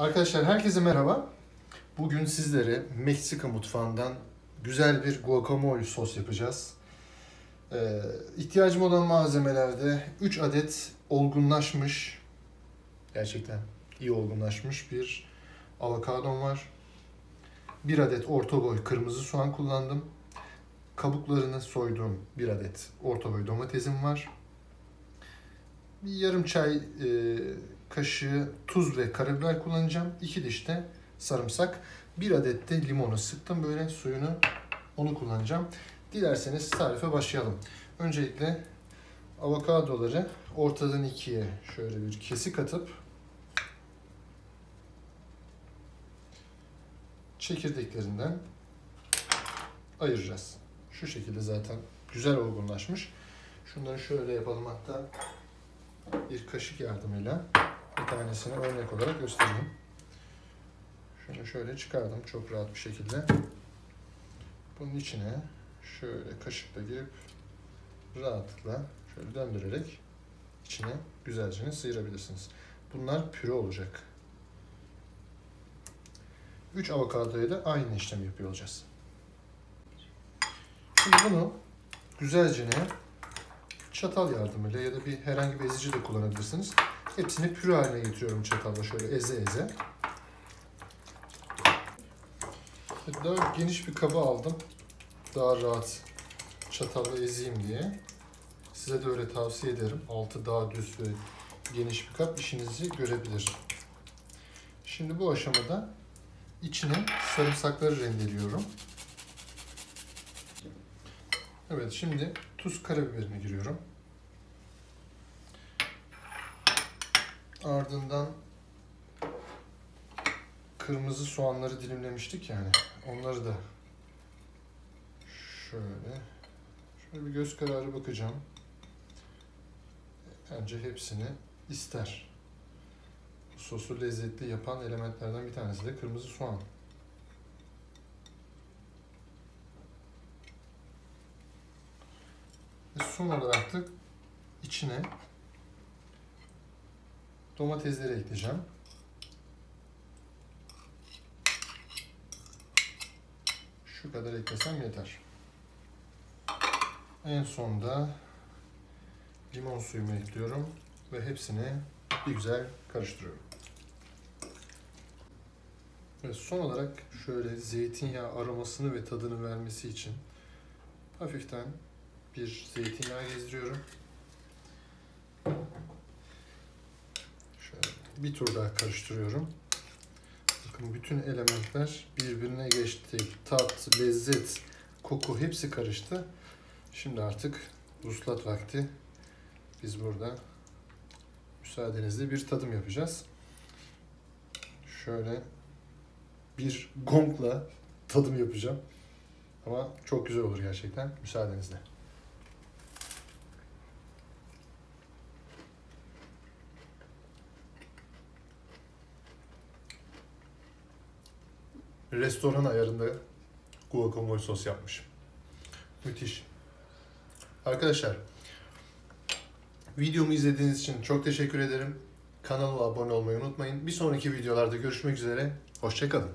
Arkadaşlar herkese merhaba. Bugün sizlere Meksika mutfağından güzel bir guacamole sos yapacağız. İhtiyacım olan malzemelerde 3 adet olgunlaşmış, gerçekten iyi olgunlaşmış bir avokadom var. 1 adet orta boy kırmızı soğan kullandım. Kabuklarını soyduğum 1 adet orta boy domatesim var. Bir yarım çay kaşığı tuz ve karabiber kullanacağım. 2 diş de sarımsak. 1 adet de limonu sıktım böyle suyunu. Onu kullanacağım. Dilerseniz tarife başlayalım. Öncelikle avokadoları ortadan ikiye şöyle bir kesik atıp çekirdeklerinden ayıracağız. Şu şekilde zaten güzel olgunlaşmış. Şunları şöyle yapalım, hatta bir kaşık yardımıyla bir tanesini örnek olarak göstereyim. Şunu şöyle çıkardım çok rahat bir şekilde. Bunun içine şöyle kaşıkla girip rahatlıkla şöyle döndürerek içine güzelce sıyırabilirsiniz. Bunlar püre olacak. 3 avokadoya da aynı işlemi yapıyor olacağız. Şimdi bunu güzelce çatal yardımıyla ya da herhangi bir ezici de kullanabilirsiniz. Hepsini püre haline getiriyorum çatalla şöyle eze eze. Daha geniş bir kaba aldım. Daha rahat çatalla ezeyim diye. Size de öyle tavsiye ederim. Altı daha düz ve geniş bir kap işinizi görebilir. Şimdi bu aşamada içine sarımsakları rendeliyorum. Evet, şimdi tuz, karabiberini giriyorum. Ardından kırmızı soğanları dilimlemiştik yani. Onları da şöyle bir göz kararı bakacağım. Bence hepsini ister. Bu sosu lezzetli yapan elementlerden bir tanesi de kırmızı soğan. Ve son olarak da içine domatesleri ekleyeceğim. Şu kadar eklesem yeter. En sonda limon suyumu ekliyorum ve hepsini bir güzel karıştırıyorum. Ve son olarak şöyle zeytinyağı aromasını ve tadını vermesi için hafiften bir zeytinyağı gezdiriyorum. Şöyle bir tur daha karıştırıyorum. Bakın bütün elementler birbirine geçti. Tat, lezzet, koku hepsi karıştı. Şimdi artık vuslat vakti. Biz burada müsaadenizle bir tadım yapacağız. Şöyle bir gongla tadım yapacağım. Ama çok güzel olur gerçekten. Müsaadenizle. Restoran ayarında guacamole sos yapmışım. Müthiş. Arkadaşlar, videomu izlediğiniz için çok teşekkür ederim. Kanalıma abone olmayı unutmayın. Bir sonraki videolarda görüşmek üzere. Hoşça kalın.